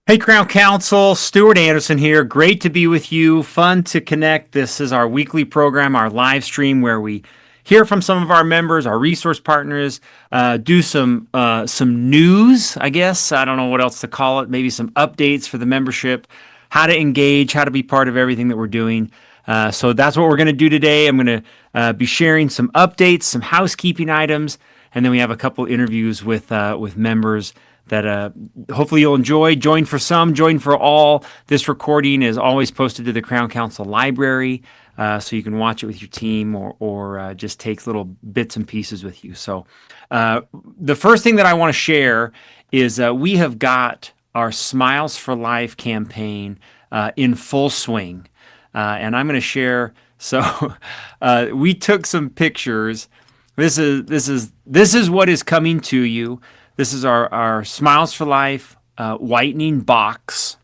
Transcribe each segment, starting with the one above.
Hey, Crown Council, Stuart Anderson here. Great to be with you. Fun to connect. This is our weekly program, our live stream where we hear from some of our members, our resource partners, do some news, I guess. I don't know what else to call it. Maybe some updates for the membership, how to engage, how to be part of everything that we're doing. So that's what we're going to do today. I'm going to be sharing some updates, some housekeeping items, and then we have a couple interviews with members that hopefully you'll enjoy. Join for some, join for all. This recording is always posted to the Crown Council library, so you can watch it with your team or just takes little bits and pieces with you. So the first thing that I want to share is we have got our Smiles for Life campaign in full swing. And I'm going to share. So we took some pictures. This is what is coming to you. This is our Smiles for Life whitening box.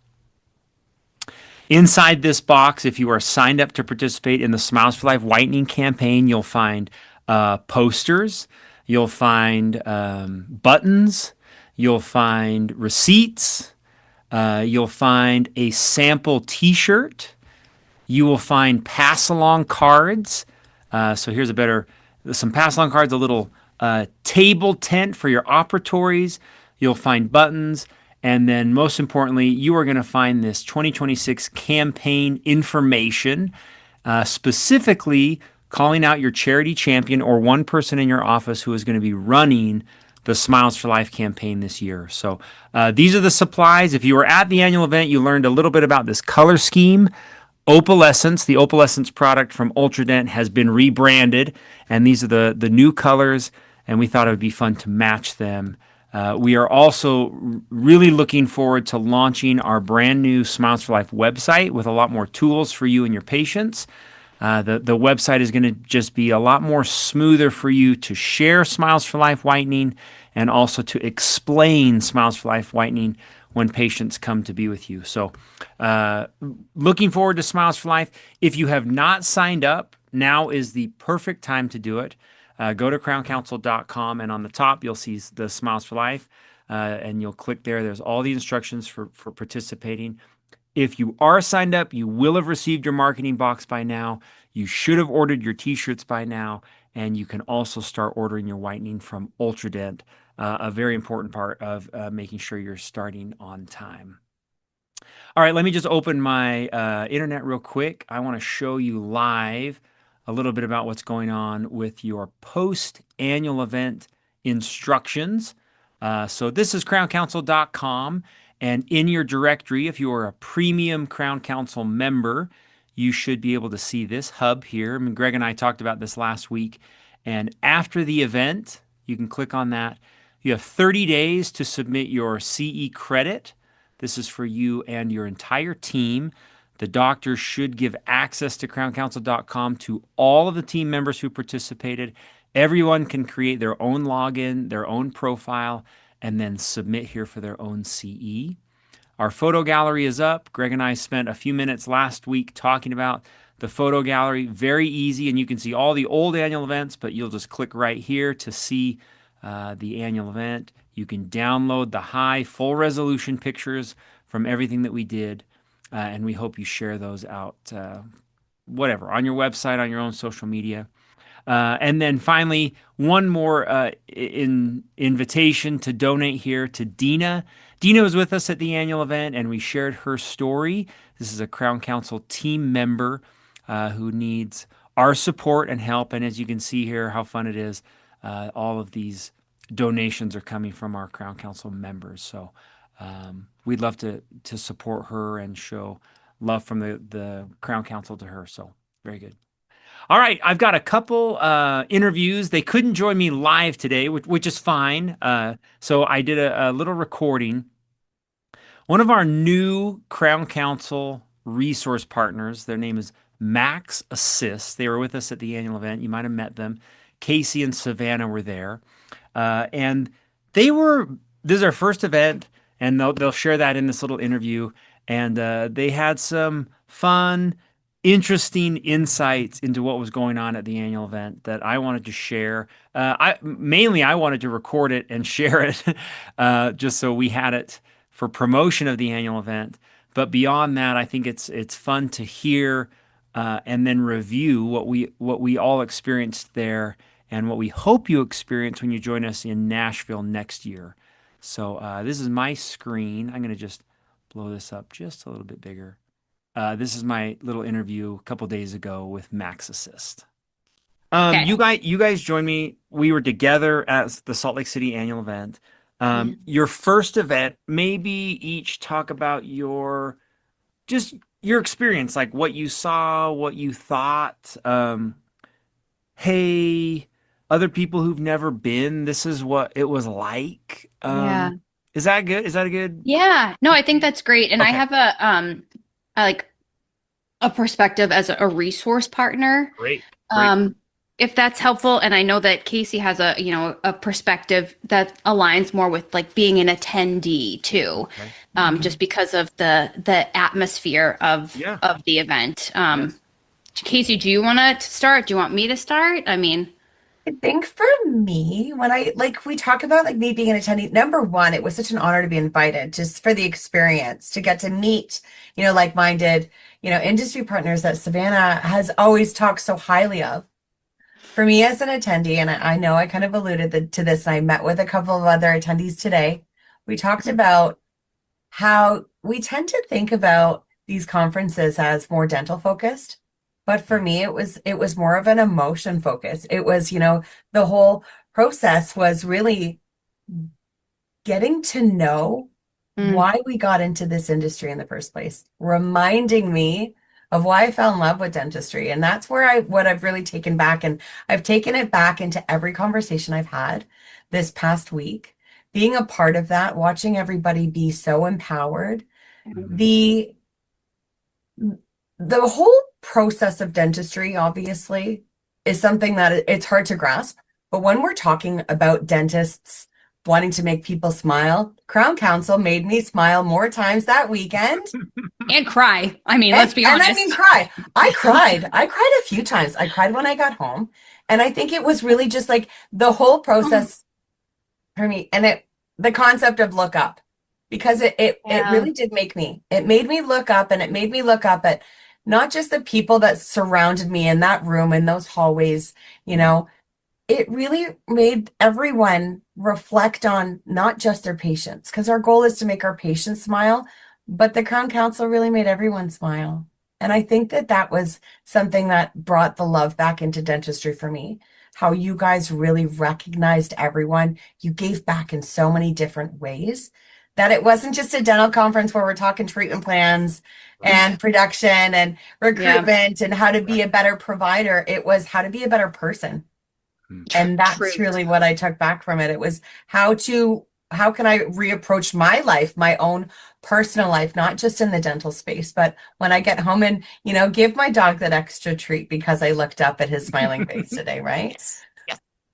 Inside this box, if you are signed up to participate in the Smiles for Life whitening campaign, you'll find posters, you'll find buttons, you'll find receipts, you'll find a sample T-shirt. You will find pass-along cards. So here's some pass-along cards, a little table tent for your operatories. You'll find buttons. And then most importantly, you are going to find this 2026 campaign information, specifically calling out your charity champion or one person in your office who is going to be running the Smiles for Life campaign this year. So these are the supplies. If you were at the annual event, you learned a little bit about this color scheme. Opalescence, the Opalescence product from Ultradent has been rebranded, and these are the new colors, and we thought it would be fun to match them. We are also really looking forward to launching our brand new Smiles for Life website with a lot more tools for you and your patients. The website is going to just be a lot more smoother for you to share Smiles for Life whitening and also to explain Smiles for Life whitening when patients come to be with you. So looking forward to Smiles for Life. If you have not signed up, now is the perfect time to do it. Go to crowncouncil.com, and on the top, you'll see the Smiles for Life, and you'll click there. There's all the instructions for participating. If you are signed up, you will have received your marketing box by now. You should have ordered your T-shirts by now, and you can also start ordering your whitening from Ultradent. A very important part of making sure you're starting on time. All right, let me just open my internet real quick. I want to show you live a little bit about what's going on with your post-annual event instructions. So this is crowncouncil.com, and in your directory, if you are a premium Crown Council member, you should be able to see this hub here. I mean, Greg and I talked about this last week, and after the event, you can click on that. You have 30 days to submit your CE credit. This is for you and your entire team. The doctor should give access to crowncouncil.com to all of the team members who participated. Everyone can create their own login, their own profile, and then submit here for their own CE. Our photo gallery is up. Greg and I spent a few minutes last week talking about the photo gallery. Very easy, and you can see all the old annual events, but you'll just click right here to see the annual event. You can download the high full resolution pictures from everything that we did, and we hope you share those out, whatever, on your website, on your own social media. And then finally, one more invitation to donate here to Dina. Dina was with us at the annual event, and we shared her story. This is a Crown Council team member who needs our support and help. And as you can see here, how fun it is. All of these donations are coming from our Crown Council members. So we'd love to support her and show love from the Crown Council to her. So very good. All right, I've got a couple interviews. They couldn't join me live today, which is fine. So I did a little recording. One of our new Crown Council resource partners, their name is Max Assist. They were with us at the annual event. You might have met them. Casey and Savannah were there. And this is our first event, and they'll share that in this little interview. And they had some fun, interesting insights into what was going on at the annual event that I wanted to share. I wanted to record it and share it just so we had it for promotion of the annual event. But beyond that, I think it's fun to hear and then review what we all experienced there and what we hope you experience when you join us in Nashville next year. So this is my screen. I'm going to just blow this up just a little bit bigger. This is my little interview a couple days ago with Max Assist. Okay. You guys joined me. We were together at the Salt Lake City annual event. Yeah. Your first event, maybe each talk about just your experience, like what you saw, what you thought. Hey, other people who've never been, this is what it was like. Yeah. Is that good? Is that a good? Yeah. No, I think that's great. And I Okay, have I like a perspective as a resource partner. great, great. Um, if that's helpful. And I know that Casey has a perspective that aligns more with like being an attendee too. Okay. Just because of the atmosphere Yeah. of the event. Yes. Casey, do you want to start? Do you want me to start? I mean, I think for me, when I like we talk about like me being an attendee, number one, it was such an honor to be invited just for the experience, to get to meet, like-minded, industry partners that Savannah has always talked so highly of. For me as an attendee, and I know I kind of alluded to this, and I met with a couple of other attendees today. We talked about how we tend to think about these conferences as more dental focused. But for me, it was more of an emotion focus. It was, the whole process was really getting to know mm, why we got into this industry in the first place, reminding me of why I fell in love with dentistry. And that's where what I've really taken back. And I've taken it back into every conversation I've had this past week, being a part of that, watching everybody be so empowered. Mhm. The the whole process of dentistry, obviously, is something that it's hard to grasp. But when we're talking about dentists wanting to make people smile, Crown Council made me smile more times that weekend. and cry. I mean, let's And be and I mean honest. cry. I cried. I cried a few times. I cried when I got home. And I think it was really just like the whole process for me. And the concept of look up. Because it Yeah. really did it made me look up, and it made me look up at not just the people that surrounded me in that room, in those hallways, you Yeah. know, it really made everyone reflect on not just their patients, because our goal is to make our patients smile, but the Crown Council really made everyone smile. And I think that that was something that brought the love back into dentistry for me. How you guys really recognized everyone. You gave back in so many different ways that it wasn't just a dental conference where we're talking treatment plans Right. and production and Yeah. recruitment and how to be Right. a better provider. It was how to be a better person. Mm. And that's Truth. really what I took back from it. It was how can I reapproach my life, my own personal life, not just in the dental space, but when I get home and, give my dog that extra treat because I looked up at his smiling face today, right? Yes.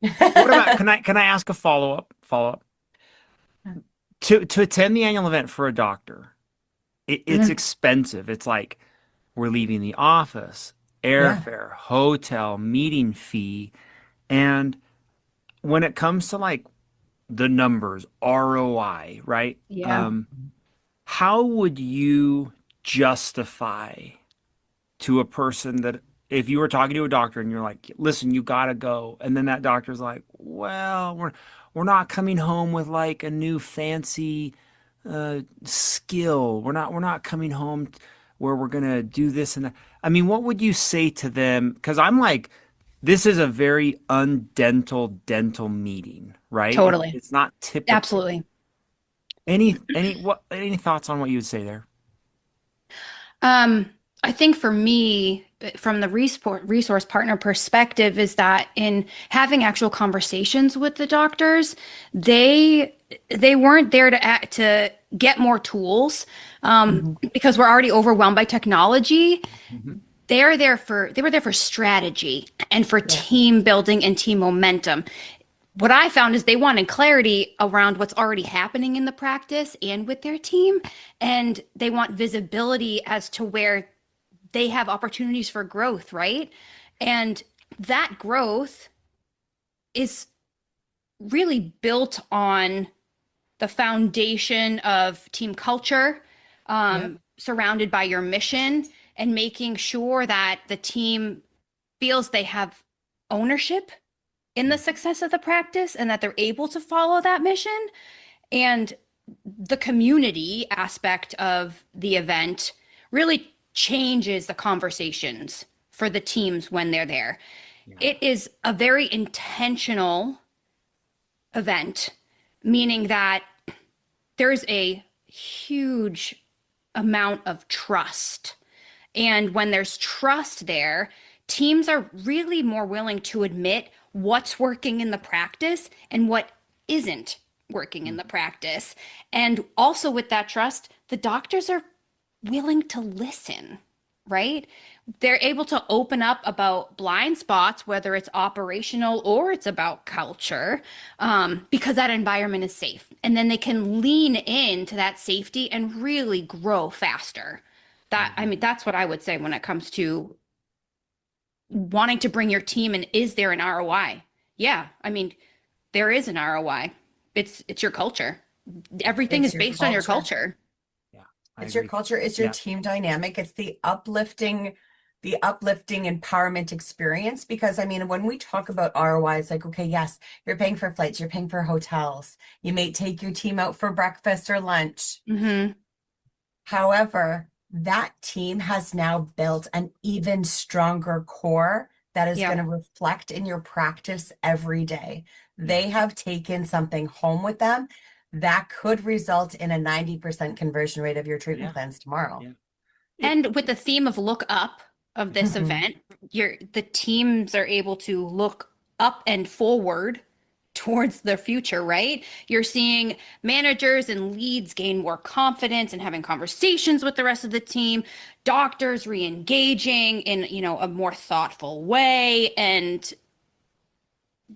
Yes. What about, can I ask a follow up? To attend the annual event for a doctor, it's Mhm. expensive. It's like we're leaving the office, Yeah. airfare, hotel, meeting fee, and when it comes to like the numbers, ROI, right? Yeah. How would you justify to a person that if you were talking to a doctor and you're like, listen, you gotta go, and then that doctor's like, well, we're not coming home with like a new fancy skill. We're not coming home where we're gonna do this and that. I mean, what would you say to them? Because I'm like, this is a very undental dental meeting, right? Totally. It's not typical. Absolutely. Any thoughts on what you would say there? Um, I think for me, from the resource partner perspective, is that in having actual conversations with the doctors, they weren't there to get more tools, Mhm. because we're already overwhelmed by technology. Mhm. They were there for strategy and for Yeah. team building and team momentum. What I found is they wanted clarity around what's already happening in the practice and with their team, and they want visibility as to where they have opportunities for growth, right? And that growth is really built on the foundation of team culture, Yeah. surrounded by your mission, and making sure that the team feels they have ownership in the success of the practice and that they're able to follow that mission. And the community aspect of the event really changes the conversations for the teams when they're there. Yeah. It is a very intentional event, meaning that there's a huge amount of trust. And when there's trust there, teams are really more willing to admit what's working in the practice and what isn't working in the practice. And also with that trust, the doctors are willing to listen, right? They're able to open up about blind spots, whether it's operational or it's about culture, because that environment is safe. And then they can lean into that safety and really grow faster. I mean, that's what I would say when it comes to wanting to bring your team and is there an ROI? Yeah, I mean, there is an ROI. It's your culture. Everything It's is your based on your culture. culture. Yeah, I It's your agree. culture, it's your Yeah. team dynamic, it's the uplifting empowerment experience. Because I mean, when we talk about ROI, it's like, okay, yes, you're paying for flights, you're paying for hotels, you may take your team out for breakfast or lunch. Hmm. However, that team has now built an even stronger core that is Yeah. going to reflect in your practice every day. Yeah. They have taken something home with them that could result in a 90% conversion rate of your treatment Yeah. plans tomorrow. Yeah. And with the theme of look up of this Mhm. event, the teams are able to look up and forward towards the future, right? You're seeing managers and leads gain more confidence and having conversations with the rest of the team, doctors re-engaging in, a more thoughtful way, and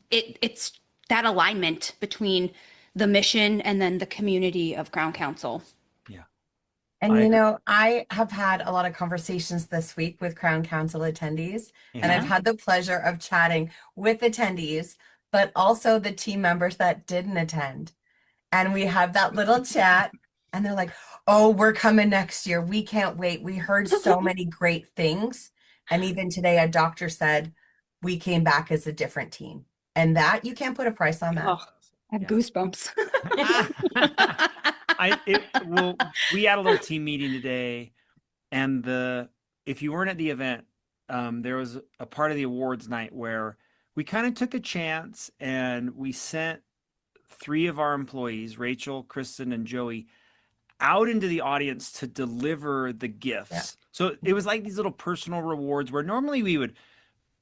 it's that alignment between the mission and then the community of Crown Council. Yeah. And I agree. I have had a lot of conversations this week with Crown Council attendees, and I've Yeah. had the pleasure of chatting with attendees, but also the team members that didn't attend. And we have that little chat, and they're like, oh, we're coming next year. We can't wait. We heard so many great things. And even today, a doctor said, we came back as a different team. And that you can't put a price on that. Oh, I have Yeah. goosebumps. Well, we had a little team meeting today, and if you weren't at the event, there was a part of the awards night where we kind of took a chance and we sent three of our employees, Rachel, Kristen, and Joey, out into the audience to deliver the gifts. Yeah. So it was like these little personal rewards where normally we would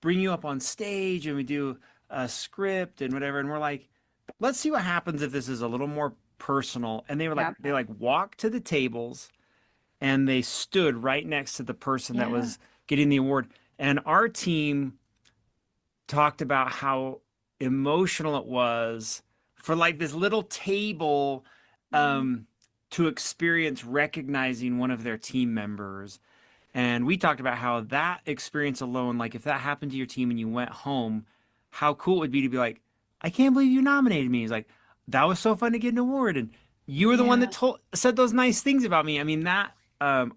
bring you up on stage and we do a script and whatever, and we're like, let's see what happens if this is a little more personal. And Yeah. they like walked to the tables and they stood right next to the person that Yeah. was getting the award. And our team talked about how emotional it was for like this little table to experience recognizing one of their team members. And we talked about how that experience alone, like if that happened to your team and you went home, how cool it would be to be like, I can't believe you nominated me. He's like, that was so fun to get an award. And you were the one Yeah. that said those nice things about me. I mean, I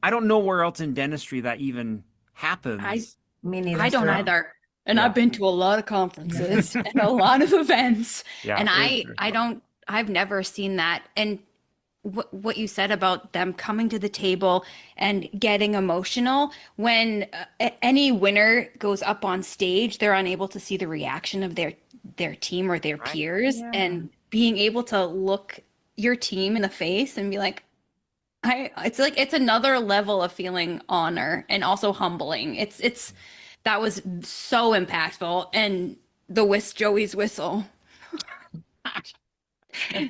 don't know where else in dentistry that even happens. Me neither. I don't Sarah. either. And Yeah. I've been to a lot of conferences and a lot of events. Yeah, And it was I very I fun. don't I've never seen that. And what you said about them coming to the table and getting emotional when any winner goes up on stage, they're unable to see the reaction of their team or their Right. peers, Yeah. and being able to look your team in the face and be like, it's like it's another level of feeling honor and also humbling. It's that was so impactful. And Joey's whistle.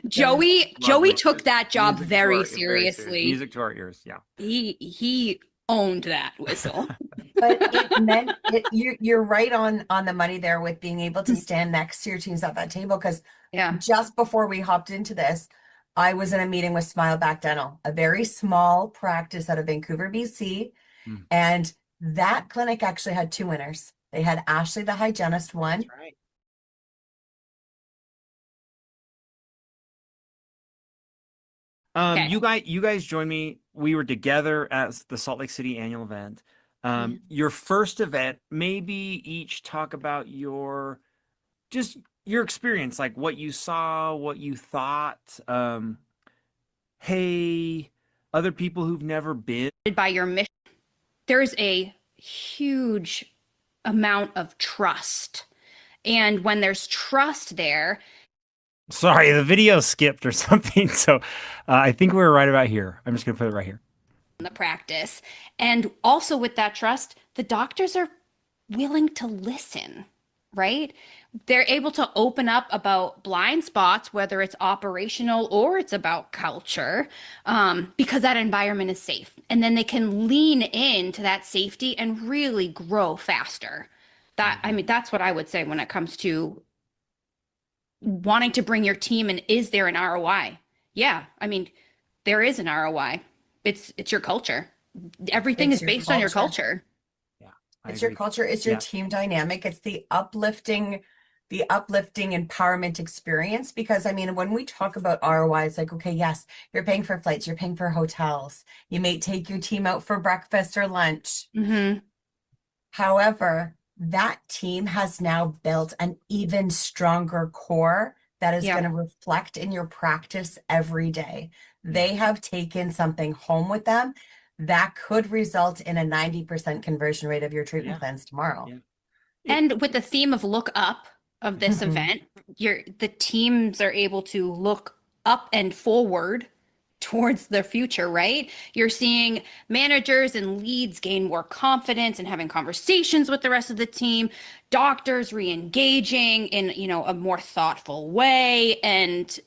Joey took that job Music to very our- serious. seriously. Music to our ears. Yeah. He owned that whistle. But it meant you're right on the money there with being able to stand next to your teams at that table. Because Yeah. just before we hopped into this, I was in a meeting with Smile Back Dental, a very small practice out of Vancouver, BC. Mm. And that clinic actually had two winners. They had Ashley, the hygienist, one, That's right. Okay. You guys joined me. We were together at the Salt Lake City annual event. Yeah. Your first event, maybe each talk about just your experience, like what you saw, what you thought. Hey, other people who've never been. By your mission, there's a huge amount of trust. And when there's trust there, Sorry, the video skipped or something. So I think we were right about here. I'm just gonna put it right here. in the practice, and also with that trust, the doctors are willing to listen, right? They're able to open up about blind spots, whether it's operational or it's about culture, because that environment is safe. And then they can lean into that safety and really grow faster. I Mhm. mean, that's what I would say when it comes to wanting to bring your team and is there an ROI? Yeah, I mean, there is an ROI. It's your culture. Everything It's is your based on your culture. culture. Yeah, I It's your agree. culture, it's your Yeah, team dynamic, it's the uplifting empowerment experience. Because I mean, when we talk about ROI, it's like, okay, yes, you're paying for flights, you're paying for hotels, you may take your team out for breakfast or lunch. Hmm. However, that team has now built an even stronger core that is Yeah. going to reflect in your practice every day. yeah, They have taken something home with them that could result in a 90% conversion rate of your treatment yeah, plans tomorrow. yeah. It, And with the theme of look up of this Mhm. event, the teams are able to look up and forward towards the future, right? You're seeing managers and leads gain more confidence and having conversations with the rest of the team, doctors re-engaging in, a more thoughtful way, and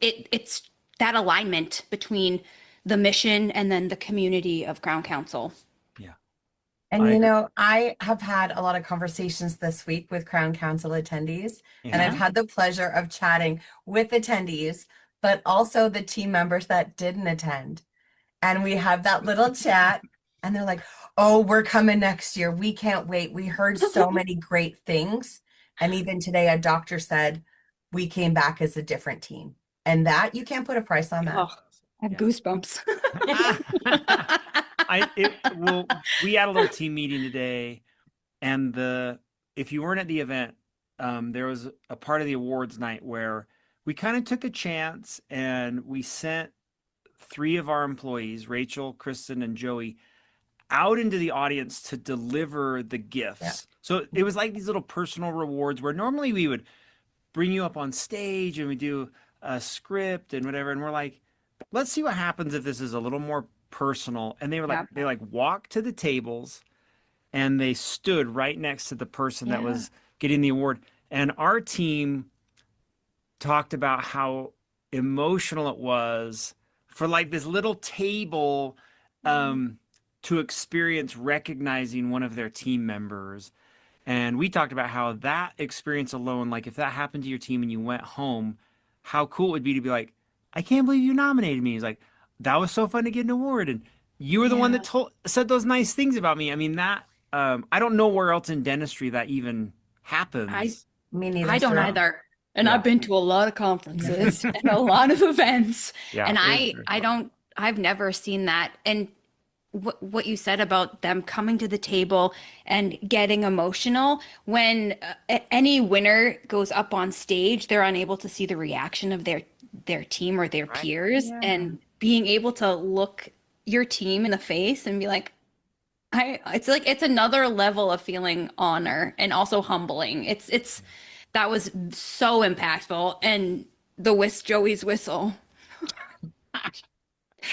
it's that alignment between the mission and then the community of Crown Council. yeah, And I you agree. know, I have had a lot of conversations this week with Crown Council attendees, and I've Yeah. had the pleasure of chatting with attendees, but also the team members that didn't attend. And we have that little chat, and they're like, "Oh, we're coming next year. We can't wait. We heard so many great things." And even today, a doctor said, "We came back as a different team." And that you can't put a price on that. Oh, I have Yeah. goosebumps. Well, we had a little team meeting today, and if you weren't at the event, there was a part of the awards night where we kind of took a chance and we sent three of our employees, Rachel, Kristen, and Joey, out into the audience to deliver the Yeah. gifts. So it was like these little personal rewards where normally we would bring you up on stage and we do a script and whatever, and we're like, let's see what happens if this is a little more personal. And Yeah. they like walked to the tables and they stood right next to the person that Yeah. was getting the award. And our team talked about how emotional it was for like this little table um, to experience recognizing one of their team members. And we talked about how that experience alone, like if that happened to your team and you went home, how cool it would be to be like, I can't believe you nominated me. He's like, that was so fun to get an award. And you were the one Yeah. that said those nice things about me. I mean, I don't know where else in dentistry that even I happens. Me neither, I don't sir. Um, either. And I've yeah. been to a lot of Yeah. conferences and a lot of events. Yeah. And It was I very I fun. don't I've never seen that. And what you said about them coming to the table and getting emotional when any winner goes up on stage, they're unable to see the reaction of their team or their Right. peers, Yeah. and being able to look your team in the face and be like, it's like it's another level of feeling honor and also humbling. It's that was so impactful. And Joey's whistle.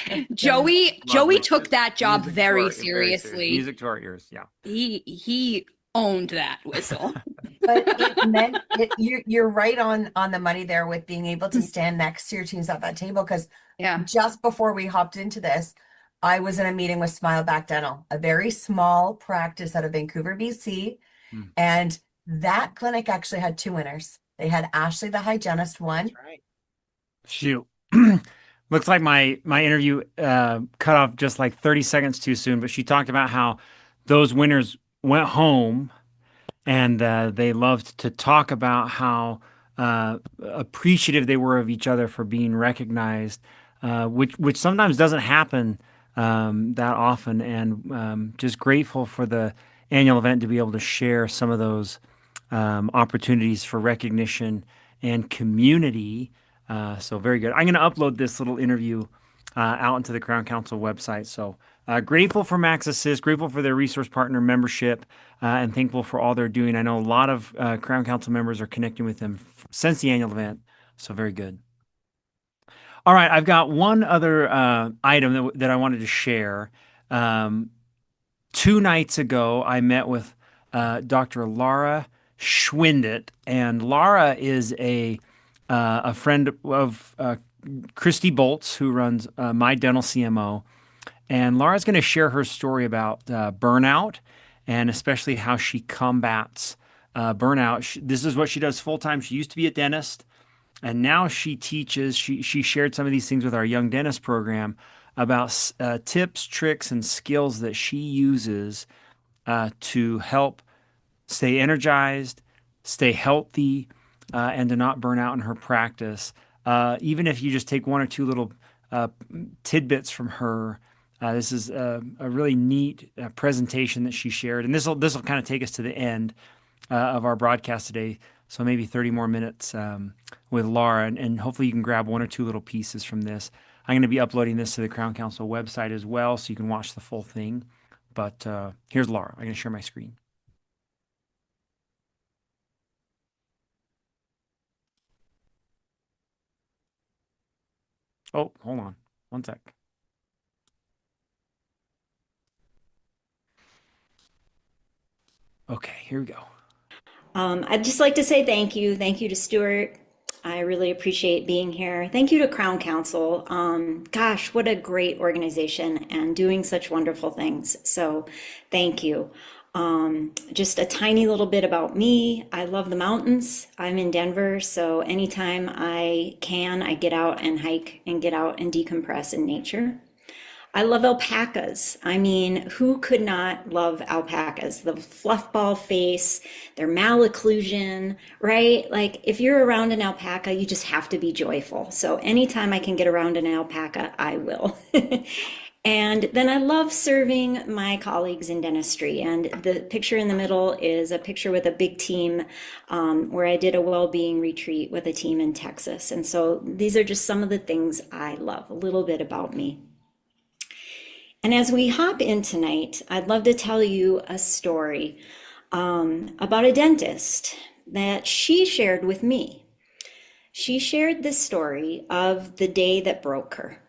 Yeah. Joey Lovely. took that job very Very serious. seriously. Music to our ears. Yeah. He owned that whistle. But it meant you're right on the money there with being able to stand next to your teams at that table. Because Yeah. just before we hopped into this, I was in a meeting with Smile Back Dental, a very small practice out of Vancouver, BC. Hmm. And that clinic actually had two winners. They had Ashley, the hygienist, That's one. right. Shoot. Looks like my interview cut off just like 30 seconds too soon, but she talked about how those winners went home and they loved to talk about how appreciative they were of each other for being recognized, which sometimes doesn't happen that often, and just grateful for the annual event to be able to share some of those opportunities for recognition and community. So very good. I'm going to upload this little interview out into the Crown Council website. So grateful for Max Assist, grateful for their resource partner membership, and thankful for all they're doing. I know a lot of Crown Council members are connecting with them since the annual event. So very good. All right, I've got one other item that I wanted to share. 2 nights ago, I met with Dr. Laura Schwindet, and Laura is a friend of Christy Bolts, who runs My Dental CMO. And Laura's going to share her story about burnout, and especially how she combats burnout. This is what she does full time. She used to be a dentist, and now she teaches. She shared some of these things with our Young Dentist program about tips, tricks, and skills that she uses to help stay energized, stay healthy, and to not burn out in her practice. Even if you just take one or two little uh, tidbits from her, this is a really neat presentation that she shared, and this will kind of take us to the end of our broadcast today. So maybe 30 more minutes with Laura, and hopefully you can grab one or two little pieces from this. I'm going to be uploading this to the Crown Council website as well, so you can watch the full thing. But here's Laura. I'm going to share my screen. Oh, hold on. One sec. Okay, here we go. I'd just like to say thank you. Thank you to Stuart. I really appreciate being here. Thank you to Crown Council. Gosh, what a great organization and doing such wonderful things. So thank you. Just a tiny little bit about me. I love the mountains. I'm in Denver, so anytime I can, I get out and hike and get out and decompress in nature. I love alpacas. I mean, who could not love alpacas? The fluff ball face, their malocclusion, right? Like if you're around an alpaca, you just have to be joyful. So anytime I can get around an alpaca, I will. And then I love serving my colleagues in dentistry. And the picture in the middle is a picture with a big team where I did a well-being retreat with a team in Texas. And so these are just some of the things I love, a little bit about me. And as we hop in tonight, I'd love to tell you a story about a dentist that she shared with me. She shared the story of the day that broke her.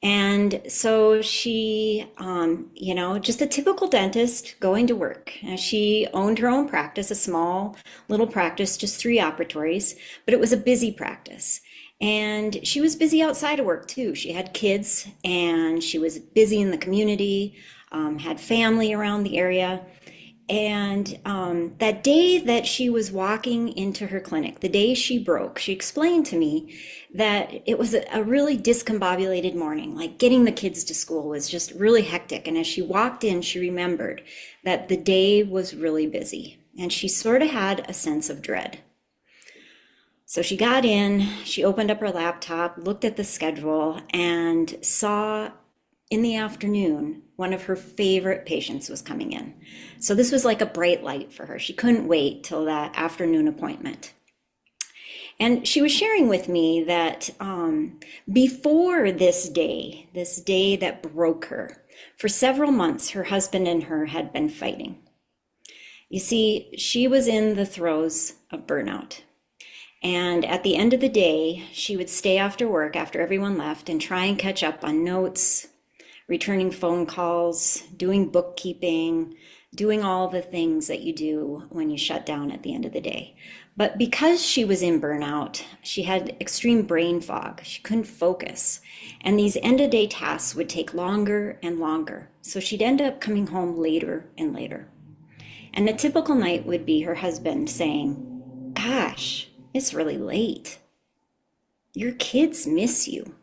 And so she, just a typical dentist going to work. And she owned her own practice, a small little practice, just 3 operatories, but it was a busy practice. And she was busy outside of work too. She had kids and she was busy in the community, had family around the area. And that day that she was walking into her clinic, the day she broke, she explained to me that it was a really discombobulated morning. Like getting the kids to school was just really hectic. And as she walked in, she remembered that the day was really busy. And she sort of had a sense of dread. So she got in, she opened up her laptop, looked at the schedule, and saw in the afternoon one of her favorite patients was coming in. So this was like a bright light for her. She couldn't wait till that afternoon appointment. And she was sharing with me that before this day that broke her, for several months, her husband and her had been fighting. You see, she was in the throes of burnout. And at the end of the day, she would stay after work, after everyone left, and try and catch up on notes, returning phone calls, doing bookkeeping, doing all the things that you do when you shut down at the end of the day. But because she was in burnout, she had extreme brain fog. She couldn't focus. And these end-of-day tasks would take longer and longer. So she'd end up coming home later and later. And a typical night would be her husband saying, "Gosh, it's really late. Your kids miss you.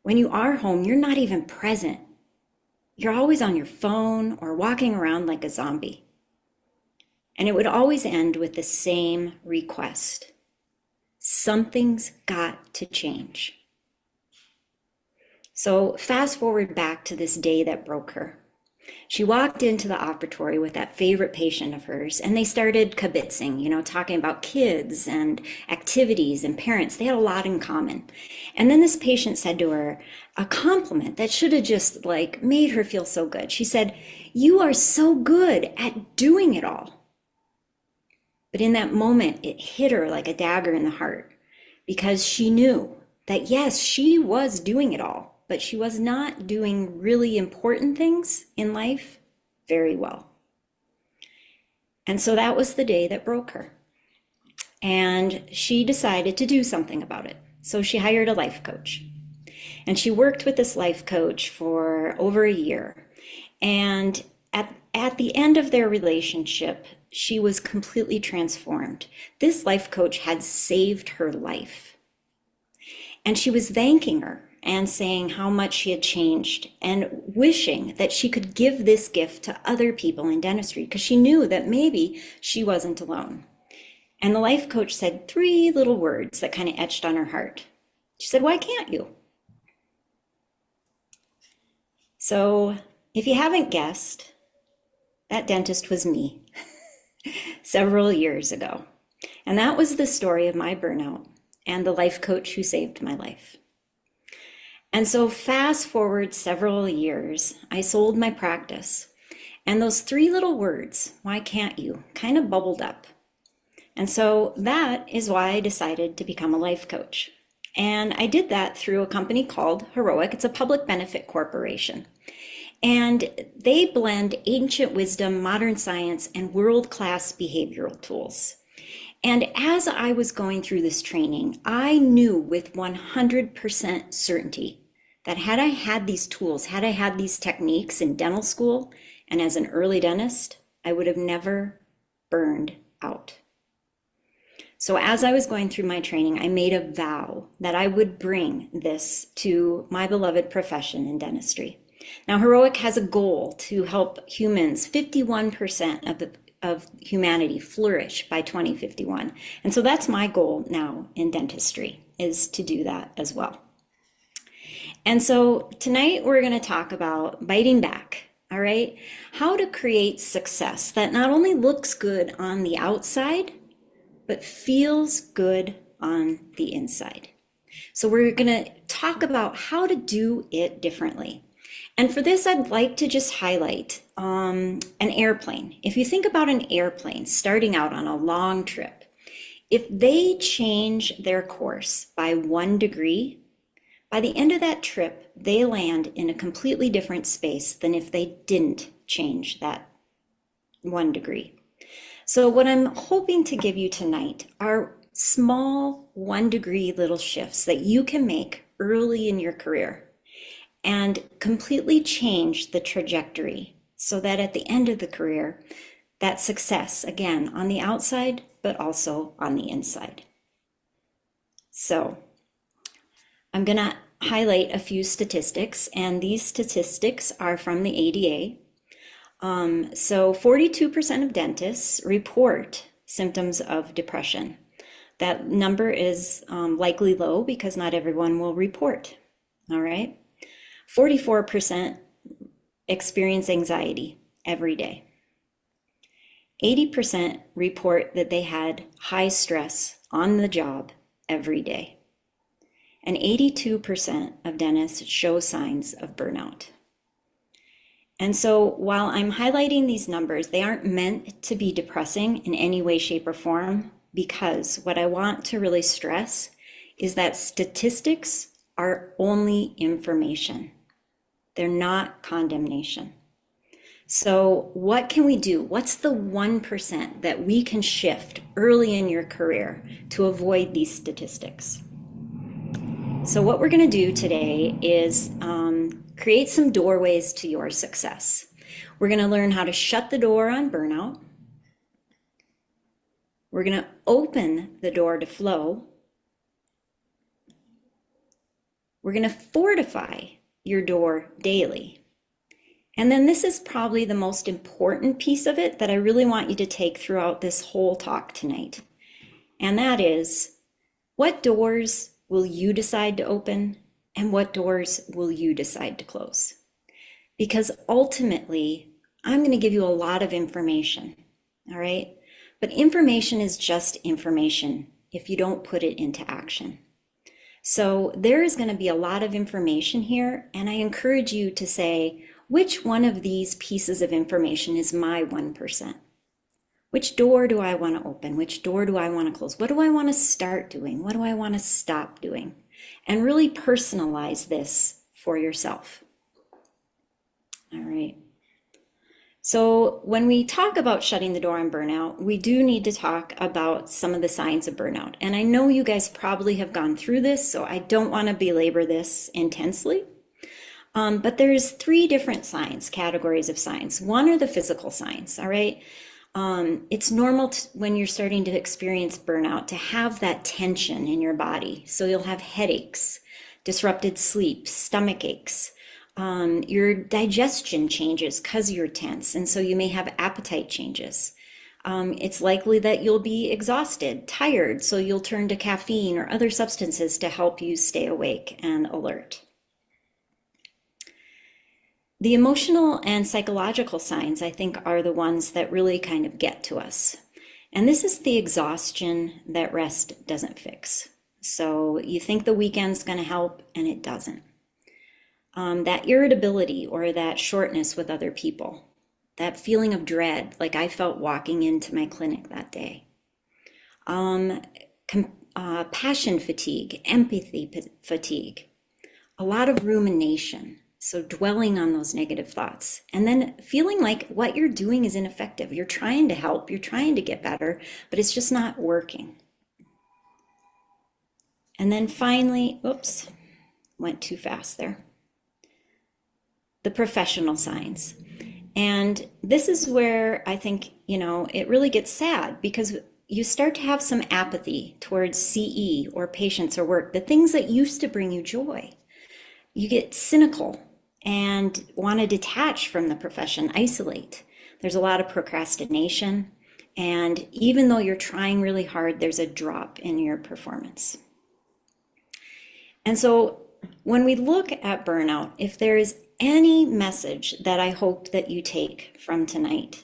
When you are home, you're not even present. You're always on your phone or walking around like a zombie." And it would always end with the same request: something's got to change. So fast forward back to this day that broke her. She walked into the operatory with that favorite patient of hers, and they started kibitzing, talking about kids and activities and parents. They had a lot in common. And then this patient said to her a compliment that should have just made her feel so good. She said, "You are so good at doing it all." But in that moment, it hit her like a dagger in the heart, because she knew that yes, she was doing it all, but she was not doing really important things in life very well. And so that was the day that broke her. And she decided to do something about it. So she hired a life coach. And she worked with this life coach for over a year. And at the end of their relationship, she was completely transformed. This life coach had saved her life. And she was thanking her and saying how much she had changed and wishing that she could give this gift to other people in dentistry, because she knew that maybe she wasn't alone. And the life coach said 3 little words that kind of etched on her heart. She said, "Why can't you?" So if you haven't guessed, that dentist was me several years ago. And that was the story of my burnout and the life coach who saved my life. And so fast forward several years, I sold my practice, and those 3 little words, "why can't you?" kind of bubbled up. And so that is why I decided to become a life coach. And I did that through a company called Heroic. It's a public benefit corporation. And they blend ancient wisdom, modern science, and world-class behavioral tools. And as I was going through this training, I knew with 100% certainty that had I had these tools, had I had these techniques in dental school and as an early dentist, I would have never burned out. So as I was going through my training, I made a vow that I would bring this to my beloved profession in dentistry. Now, Heroic has a goal to help humans, 51% of humanity, flourish by 2051. And so that's my goal now in dentistry, is to do that as well. And so tonight we're going to talk about biting back, all right? How to create success that not only looks good on the outside, but feels good on the inside. So we're going to talk about how to do it differently. And for this, I'd like to just highlight an airplane. If you think about an airplane starting out on a long trip, if they change their course by 1 degree, by the end of that trip, they land in a completely different space than if they didn't change that 1 degree. So what I'm hoping to give you tonight are small 1 degree little shifts that you can make early in your career and completely change the trajectory so that at the end of the career, that success, again, on the outside, but also on the inside. So I'm going to highlight a few statistics, and these statistics are from the ADA. So 42% of dentists report symptoms of depression. That number is likely low because not everyone will report, all right? 44% experience anxiety every day. 80% report that they had high stress on the job every day. And 82% of dentists show signs of burnout. And so while I'm highlighting these numbers, they aren't meant to be depressing in any way, shape, or form, because what I want to really stress is that statistics are only information. They're not condemnation. So what can we do? What's the 1% that we can shift early in your career to avoid these statistics? So what we're going to do today is create some doorways to your success. We're going to learn how to shut the door on burnout. We're going to open the door to flow. We're going to fortify your door daily. And then this is probably the most important piece of it that I really want you to take throughout this whole talk tonight. And that is, what doors will you decide to open and what doors will you decide to close? Because ultimately, I'm going to give you a lot of information, all right? But information is just information if you don't put it into action. So there is going to be a lot of information here, and I encourage you to say, which one of these pieces of information is my 1%? Which door do I want to open? Which door do I want to close? What do I want to start doing? What do I want to stop doing? And really personalize this for yourself. All right. So when we talk about shutting the door on burnout, we do need to talk about some of the signs of burnout. And I know you guys probably have gone through this, so I don't want to belabor this intensely. But there's 3 different signs, categories of signs. One are the physical signs, all right? It's normal when you're starting to experience burnout to have that tension in your body. So you'll have headaches, disrupted sleep, stomach aches. Your digestion changes because you're tense, and so you may have appetite changes. It's likely that you'll be exhausted, tired, so you'll turn to caffeine or other substances to help you stay awake and alert. The emotional and psychological signs, I think, are the ones that really kind of get to us. And this is the exhaustion that rest doesn't fix. So you think the weekend's going to help, and it doesn't. That irritability or that shortness with other people, that feeling of dread, like I felt walking into my clinic that day. Passion fatigue, empathy fatigue, a lot of rumination. So dwelling on those negative thoughts, and then feeling like what you're doing is ineffective. You're trying to help, you're trying to get better, but it's just not working. And then finally, oops, went too fast there. The professional signs. And this is where I think, it really gets sad, because you start to have some apathy towards CE or patients or work, the things that used to bring you joy. You get cynical and want to detach from the profession, isolate. There's a lot of procrastination. And even though you're trying really hard, there's a drop in your performance. And so when we look at burnout, if there is any message that I hope that you take from tonight,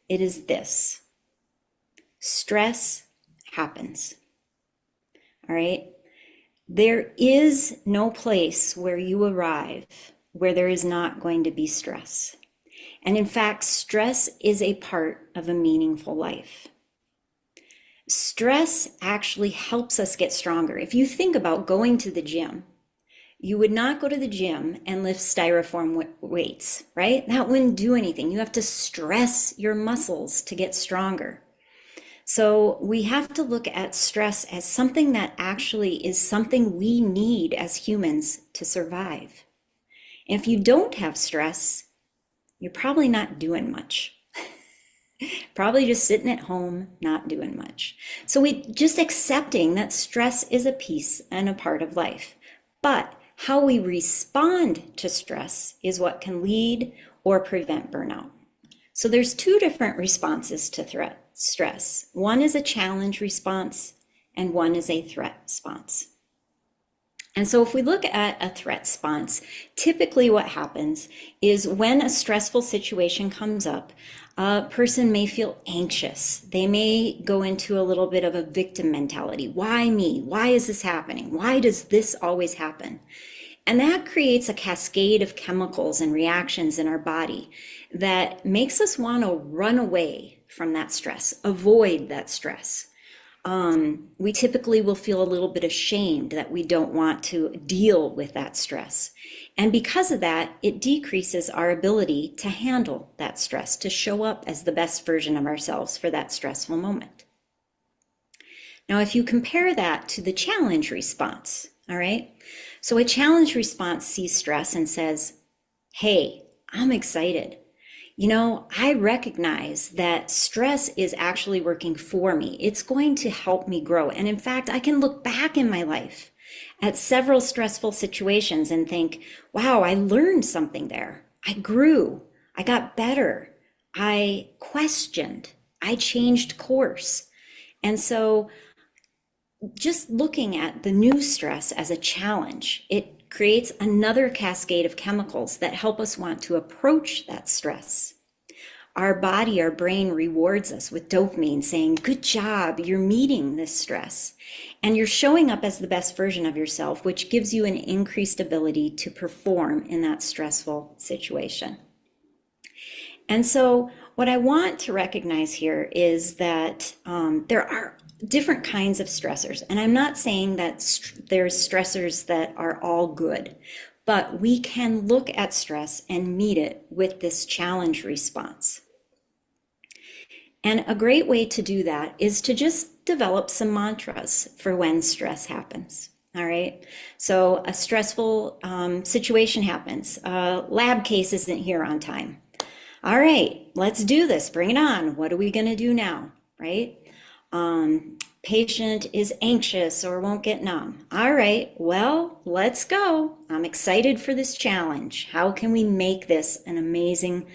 it is this: stress happens. All right? There is no place where you arrive where there is not going to be stress. And in fact, stress is a part of a meaningful life. Stress actually helps us get stronger. If you think about going to the gym, you would not go to the gym and lift styrofoam weights, right? That wouldn't do anything. You have to stress your muscles to get stronger. So we have to look at stress as something that actually is something we need as humans to survive. And if you don't have stress, you're probably not doing much. Probably just sitting at home, not doing much. So we just accepting that stress is a piece and a part of life. But how we respond to stress is what can lead or prevent burnout. So there's 2 different responses to stress. One is a challenge response, and one is a threat response. And so if we look at a threat response, typically what happens is when a stressful situation comes up, a person may feel anxious. They may go into a little bit of a victim mentality. Why me? Why is this happening? Why does this always happen? And that creates a cascade of chemicals and reactions in our body that makes us want to run away from that stress, avoid that stress. We typically will feel a little bit ashamed that we don't want to deal with that stress. And because of that, it decreases our ability to handle that stress, to show up as the best version of ourselves for that stressful moment. Now, if you compare that to the challenge response, all right? So a challenge response sees stress and says, hey, I'm excited. I recognize that stress is actually working for me. It's going to help me grow. And in fact, I can look back in my life at several stressful situations and think, wow, I learned something there. I grew. I got better. I questioned. I changed course. And so just looking at the new stress as a challenge, it creates another cascade of chemicals that help us want to approach that stress. Our body, our brain rewards us with dopamine saying, good job, you're meeting this stress. And you're showing up as the best version of yourself, which gives you an increased ability to perform in that stressful situation. And so what I want to recognize here is that there are different kinds of stressors. And I'm not saying that there's stressors that are all good, but we can look at stress and meet it with this challenge response. And a great way to do that is to just develop some mantras for when stress happens. All right. So a stressful situation happens. Lab case isn't here on time. All right, let's do this. Bring it on. What are we going to do now? Right? Patient is anxious or won't get numb. All right, well, let's go. I'm excited for this challenge. How can we make this an amazing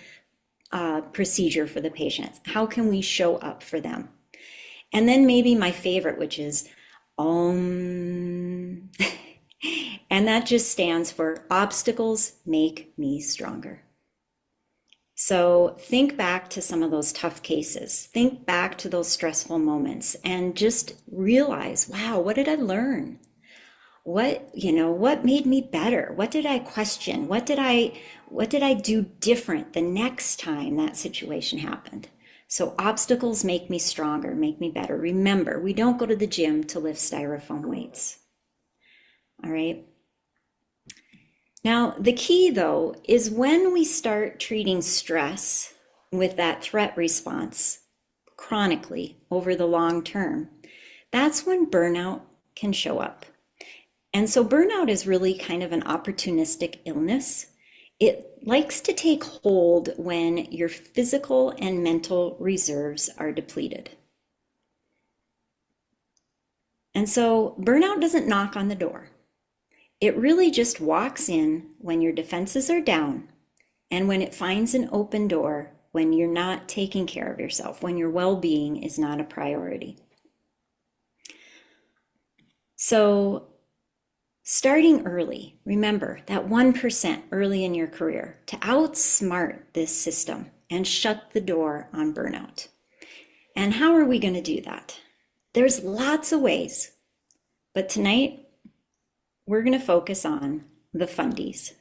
procedure for the patient? How can we show up for them? And then maybe my favorite, which is and that just stands for obstacles make me stronger. So think back to some of those tough cases, think back to those stressful moments and just realize, wow, what did I learn? What made me better? What did I question? What did I do different the next time that situation happened? So obstacles make me stronger, make me better. Remember, we don't go to the gym to lift styrofoam weights. All right. Now, the key, though, is when we start treating stress with that threat response chronically over the long term, that's when burnout can show up. And so burnout is really kind of an opportunistic illness. It likes to take hold when your physical and mental reserves are depleted. And so burnout doesn't knock on the door. It really just walks in when your defenses are down and when it finds an open door, when you're not taking care of yourself, when your well-being is not a priority. So starting early, remember that 1% early in your career to outsmart this system and shut the door on burnout. And how are we going to do that? There's lots of ways, but tonight, we're going to focus on the fundies.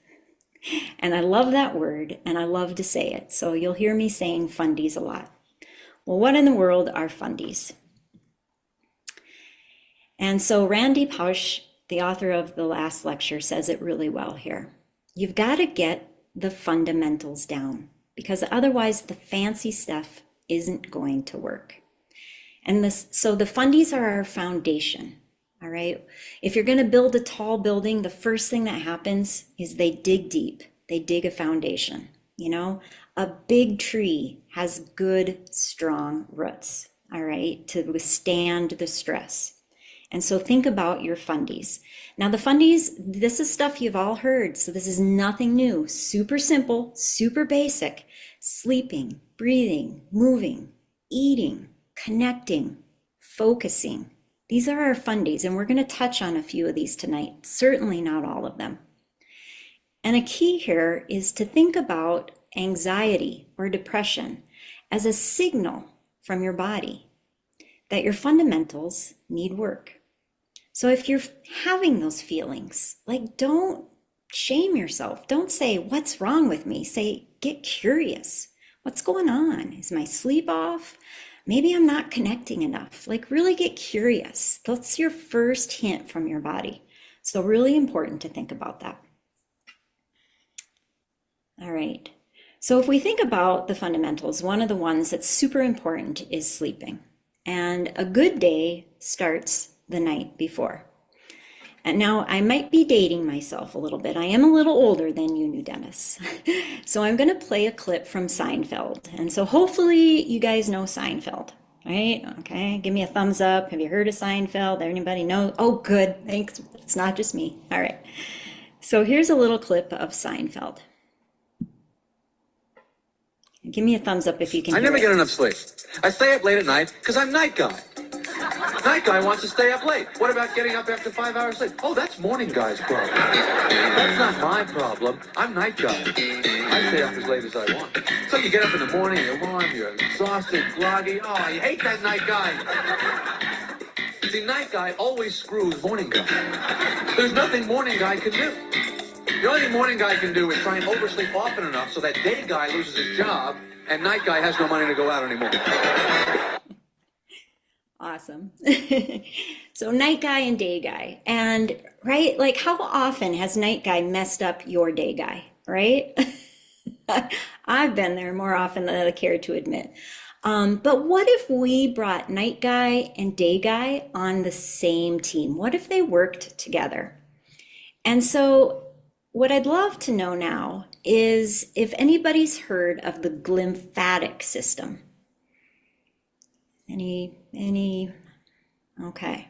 And I love that word and I love to say it. So you'll hear me saying fundies a lot. Well, what in the world are fundies? And so Randy Pausch, the author of the last lecture, says it really well here. You've got to get the fundamentals down because otherwise the fancy stuff isn't going to work. And so the fundies are our foundation. All right. If you're going to build a tall building, the first thing that happens is they dig deep. They dig a foundation. You know, a big tree has good, strong roots. All right. To withstand the stress. And so think about your fundies. Now the fundies, this is stuff you've all heard. So this is nothing new. Super simple, super basic. Sleeping, breathing, moving, eating, connecting, focusing. These are our fundies, and we're going to touch on a few of these tonight, certainly not all of them. And a key here is to think about anxiety or depression as a signal from your body that your fundamentals need work. So if you're having those feelings, don't shame yourself. Don't say, what's wrong with me? Say, get curious. What's going on? Is my sleep off? Maybe I'm not connecting enough. Really get curious. That's your first hint from your body. So really important to think about that. All right. So if we think about the fundamentals, one of the ones that's super important is sleeping. And a good day starts the night before. And now I might be dating myself a little bit. I am a little older than you, Dennis. So I'm going to play a clip from Seinfeld. And so hopefully you guys know Seinfeld, right? Okay, give me a thumbs up. Have you heard of Seinfeld? Anybody know? Oh, good. Thanks. It's not just me. All right. So here's a little clip of Seinfeld. Give me a thumbs up if you can I hear never it. get enough sleep. I stay up late at night because I'm night guy. Night guy wants to stay up late. What about getting up after 5 hours sleep? Oh, that's morning guy's problem. That's not my problem. I'm night guy. I stay up as late as I want. So you get up in the morning, you're warm, you're exhausted, groggy. Oh, I hate that night guy. See, night guy always screws morning guy. There's nothing morning guy can do. The only thing morning guy can do is try and oversleep often enough so that day guy loses his job and night guy has no money to go out anymore. Awesome. So night guy and day guy. And right, like how often has night guy messed up your day guy, right? I've been there more often than I care to admit. But what if we brought night guy and day guy on the same team? What if they worked together? And so what I'd love to know now is if anybody's heard of the glymphatic system. Any, okay.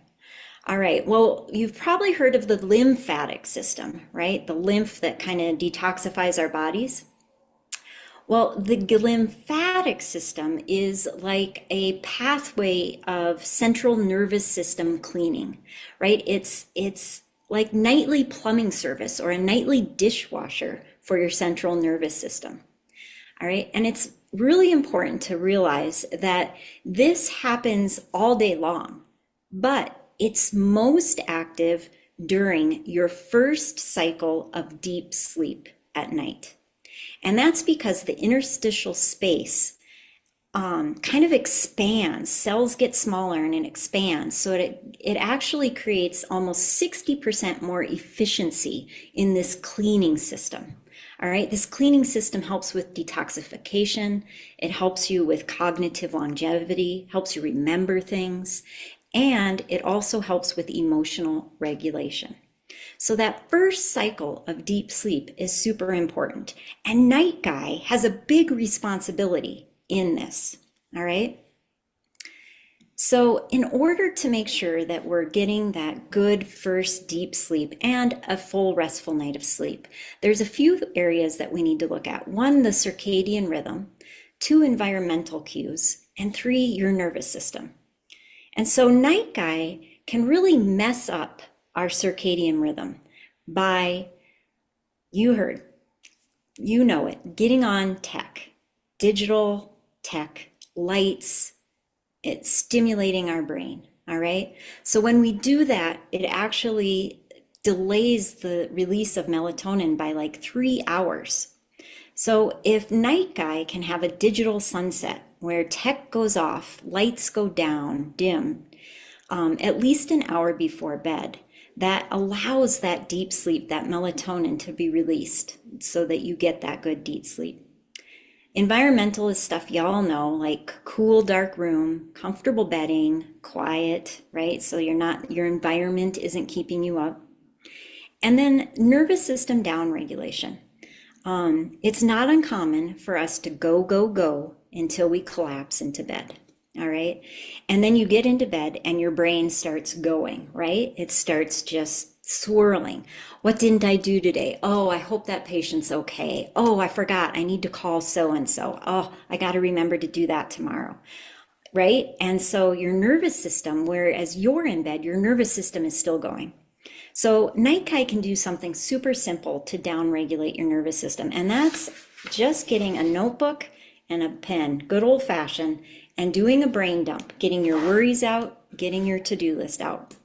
All right, well, you've probably heard of the lymphatic system, right? The lymph that kind of detoxifies our bodies. Well, the lymphatic system is like a pathway of central nervous system cleaning, right? It's like nightly plumbing service or a nightly dishwasher for your central nervous system. All right, and it's really important to realize that this happens all day long, but it's most active during your first cycle of deep sleep at night. And that's because the interstitial space kind of expands. Cells get smaller and it expands. So it actually creates almost 60% more efficiency in this cleaning system. All right, this cleaning system helps with detoxification. It helps you with cognitive longevity, helps you remember things, and it also helps with emotional regulation. So that first cycle of deep sleep is super important. And night guy has a big responsibility in this, all right? So in order to make sure that we're getting that good first deep sleep and a full restful night of sleep, there's a few areas that we need to look at. One, the circadian rhythm, 2, environmental cues, and 3, your nervous system. And so night guy can really mess up our circadian rhythm by, you heard, you know it, getting on tech, digital tech, lights, it's stimulating our brain, all right? So when we do that, it actually delays the release of melatonin by like 3 hours. So if night guy can have a digital sunset where tech goes off, lights go down, dim, at least an hour before bed, that allows that deep sleep, that melatonin to be released so that you get that good deep sleep. Environmental is stuff y'all know, like cool, dark room, comfortable bedding, quiet, right? So your environment isn't keeping you up. And then nervous system down regulation. It's not uncommon for us to go until we collapse into bed. All right. And then you get into bed and your brain starts going, right? It starts just swirling. What didn't I do today? Oh, I hope that patient's okay. Oh, I forgot. I need to call so-and-so. Oh, I got to remember to do that tomorrow. Right? And so your nervous system, whereas you're in bed, your nervous system is still going. So night guy can do something super simple to downregulate your nervous system. And that's just getting a notebook and a pen, good old fashioned, and doing a brain dump, getting your worries out, getting your to-do list out.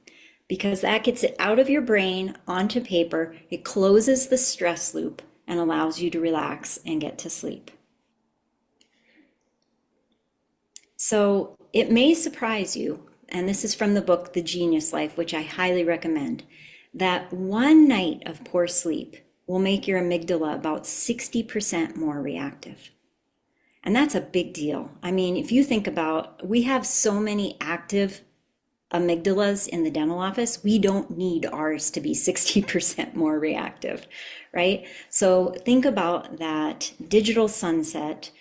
Because that gets it out of your brain onto paper, it closes the stress loop and allows you to relax and get to sleep. So it may surprise you, and this is from the book, The Genius Life, which I highly recommend, that one night of poor sleep will make your amygdala about 60% more reactive. And that's a big deal. I mean, if you think about, we have so many active amygdalas in the dental office, we don't need ours to be 60% more reactive, right? So think about that digital sunset,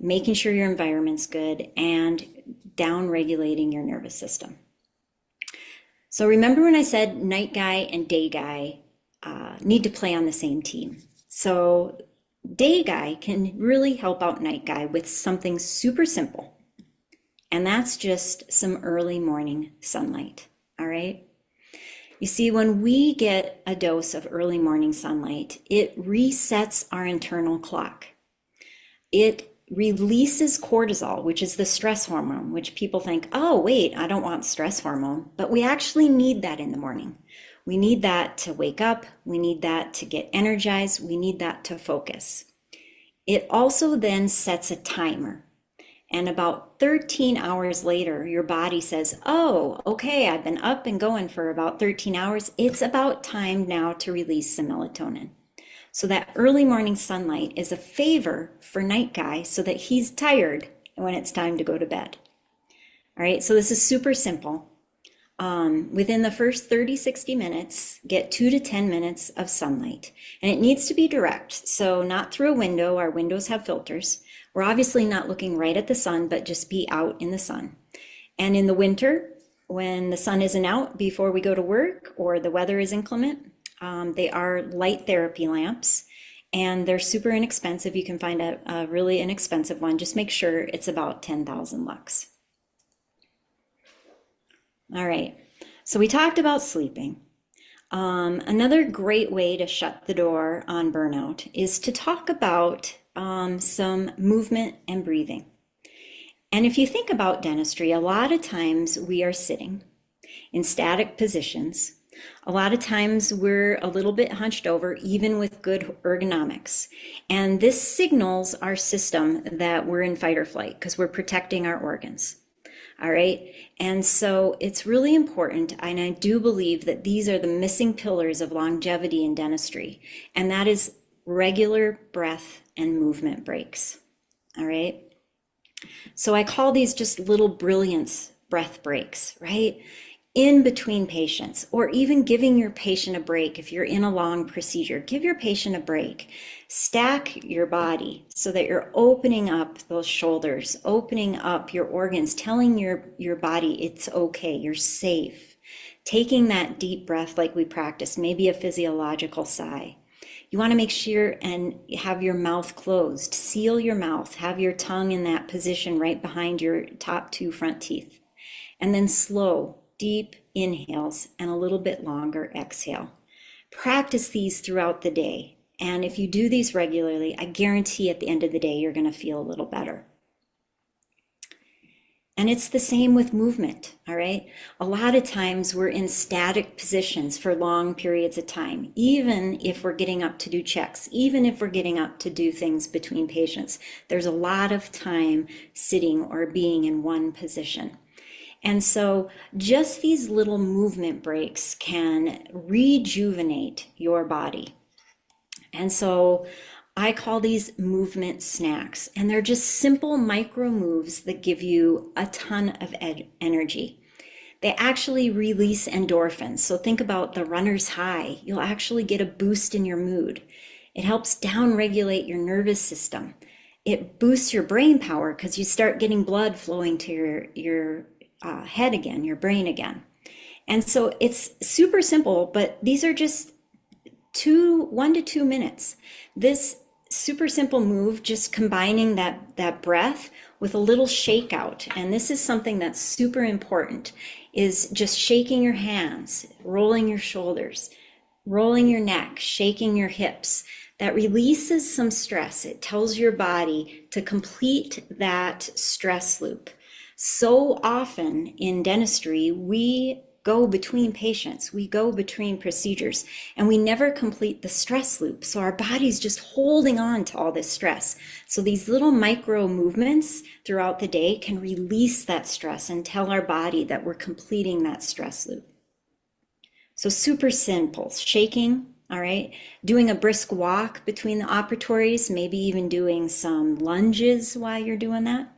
making sure your environment's good, and down regulating your nervous system. So remember when I said night guy and day guy need to play on the same team. So Day guy can really help out night guy with something super simple, and that's just some early morning sunlight. All right. You see, when we get a dose of early morning sunlight, it resets our internal clock. It releases cortisol, which is the stress hormone, which people think, oh, wait, I don't want stress hormone. But we actually need that in the morning. We need that to wake up. We need that to get energized. We need that to focus. It also then sets a timer. And about 13 hours later, your body says, oh, okay, I've been up and going for about 13 hours. It's about time now to release some melatonin. So that early morning sunlight is a favor for night guy so that he's tired when it's time to go to bed. All right, so this is super simple. Within the first 30, 60 minutes, get 2 to 10 minutes of sunlight. And it needs to be direct, so not through a window. Our windows have filters. We're obviously not looking right at the sun, but just be out in the sun. And in the winter, when the sun isn't out before we go to work or the weather is inclement, they are light therapy lamps, and they're super inexpensive. You can find a really inexpensive one. Just make sure it's about 10,000 lux. All right, so we talked about sleeping. Another great way to shut the door on burnout is to talk about some movement and breathing. And if you think about dentistry, a lot of times we are sitting in static positions. A lot of times we're a little bit hunched over, even with good ergonomics. And this signals our system that we're in fight or flight because we're protecting our organs. All right. And so it's really important. And I do believe that these are the missing pillars of longevity in dentistry. And that is regular breath and movement breaks. All right. So I call these just little brilliance breath breaks, right? In between patients, or even giving your patient a break. If you're in a long procedure, give your patient a break. Stack your body so that you're opening up those shoulders, opening up your organs, telling your body it's okay, you're safe. Taking that deep breath like we practice, maybe a physiological sigh. You want to make sure and have your mouth closed. Seal your mouth. Have your tongue in that position right behind your top 2 front teeth. And then slow, deep inhales and a little bit longer exhale. Practice these throughout the day. And if you do these regularly, I guarantee at the end of the day, you're going to feel a little better. And it's the same with movement, all right? A lot of times we're in static positions for long periods of time, even if we're getting up to do checks, even if we're getting up to do things between patients. There's a lot of time sitting or being in one position. And so just these little movement breaks can rejuvenate your body. And so I call these movement snacks, and they're just simple micro moves that give you a ton of energy. They actually release endorphins. So think about the runner's high. You'll actually get a boost in your mood. It helps downregulate your nervous system. It boosts your brain power because you start getting blood flowing to your head again, your brain again. And so it's super simple, but these are just 1 to 2 minutes. This super simple move, just combining that breath with a little shake out. And this is something that's super important, is just shaking your hands, rolling your shoulders, rolling your neck, shaking your hips. That releases some stress. It tells your body to complete that stress loop. So often in dentistry, we go between patients, we go between procedures, and we never complete the stress loop. So our body's just holding on to all this stress. So these little micro movements throughout the day can release that stress and tell our body that we're completing that stress loop. So super simple, shaking, all right? Doing a brisk walk between the operatories, maybe even doing some lunges while you're doing that.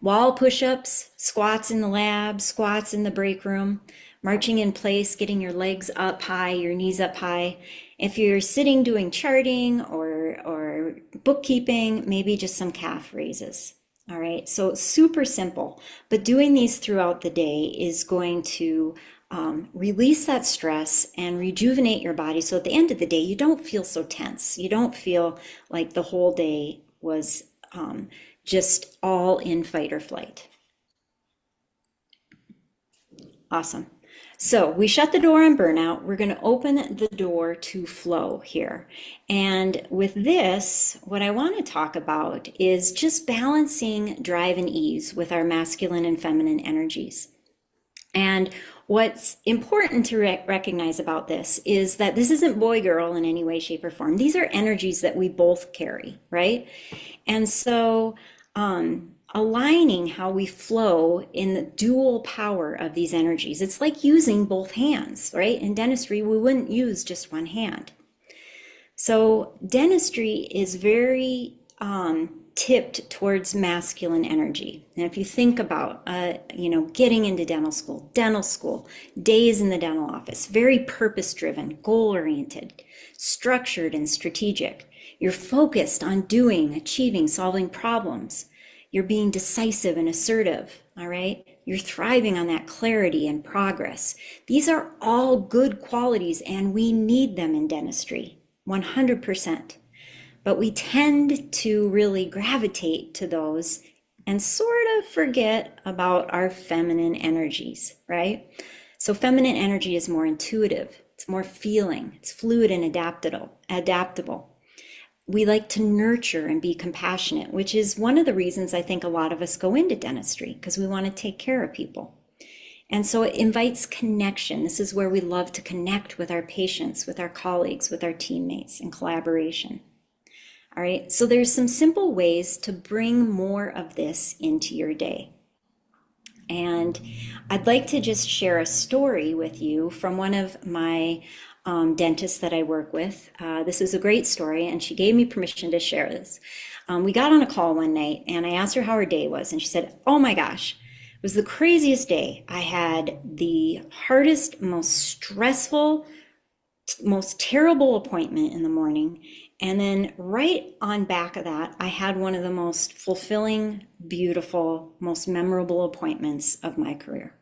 Wall push-ups, squats in the lab, squats in the break room, marching in place, getting your legs up high, your knees up high. If you're sitting doing charting or bookkeeping, maybe just some calf raises. All right, so super simple, but doing these throughout the day is going to release that stress and rejuvenate your body. So at the end of the day, you don't feel so tense. You don't feel like the whole day was just all in fight or flight. Awesome. So we shut the door on burnout. We're going to open the door to flow here. And with this, what I want to talk about is just balancing drive and ease with our masculine and feminine energies. And what's important to recognize about this is that this isn't boy-girl in any way, shape, or form. These are energies that we both carry, right? And so aligning how we flow in the dual power of these energies. It's like using both hands, right? In dentistry, we wouldn't use just one hand. So dentistry is very tipped towards masculine energy. And if you think about, getting into dental school, days in the dental office, very purpose-driven, goal-oriented, structured, and strategic. You're focused on doing, achieving, solving problems. You're being decisive and assertive, all right? You're thriving on that clarity and progress. These are all good qualities, and we need them in dentistry, 100%. But we tend to really gravitate to those and sort of forget about our feminine energies, right? So feminine energy is more intuitive, it's more feeling, it's fluid and adaptable. We like to nurture and be compassionate, which is one of the reasons I think a lot of us go into dentistry, because we want to take care of people. And so it invites connection. This is where we love to connect with our patients, with our colleagues, with our teammates, and collaboration. All right, so there's some simple ways to bring more of this into your day. And I'd like to just share a story with you from one of my dentists that I work with. This is a great story, and she gave me permission to share this. We got on a call one night, and I asked her how her day was, and she said, "Oh my gosh, it was the craziest day. I had the hardest, most stressful, most terrible appointment in the morning. And then right on back of that, I had one of the most fulfilling, beautiful, most memorable appointments of my career."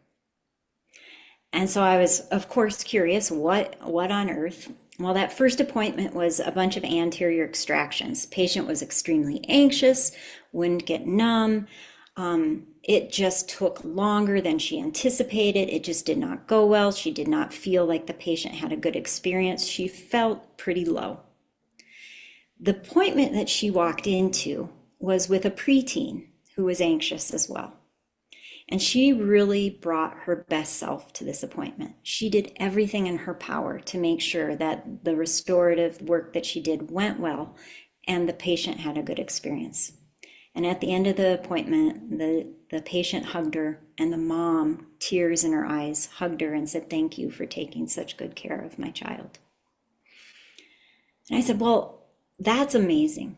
And so I was, of course, curious, what on earth? Well, that first appointment was a bunch of anterior extractions. Patient was extremely anxious, wouldn't get numb. It just took longer than she anticipated. It just did not go well. She did not feel like the patient had a good experience. She felt pretty low. The appointment that she walked into was with a preteen who was anxious as well. And she really brought her best self to this appointment. She did everything in her power to make sure that the restorative work that she did went well and the patient had a good experience. And at the end of the appointment, the patient hugged her, and the mom, tears in her eyes, hugged her and said, "Thank you for taking such good care of my child." And I said, "Well, that's amazing.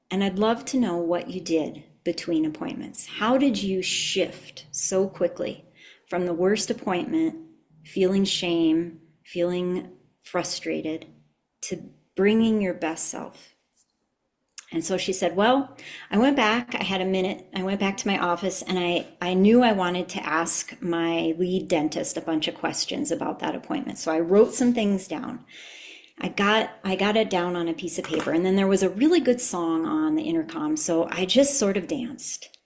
And I'd love to know what you did between appointments. How did you shift so quickly from the worst appointment, feeling shame, feeling frustrated, to bringing your best self?" And so she said, "Well, I went back, I had a minute, I went back to my office, and I knew I wanted to ask my lead dentist a bunch of questions about that appointment. So I wrote some things down. I got it down on a piece of paper, and then there was a really good song on the intercom, so I just sort of danced."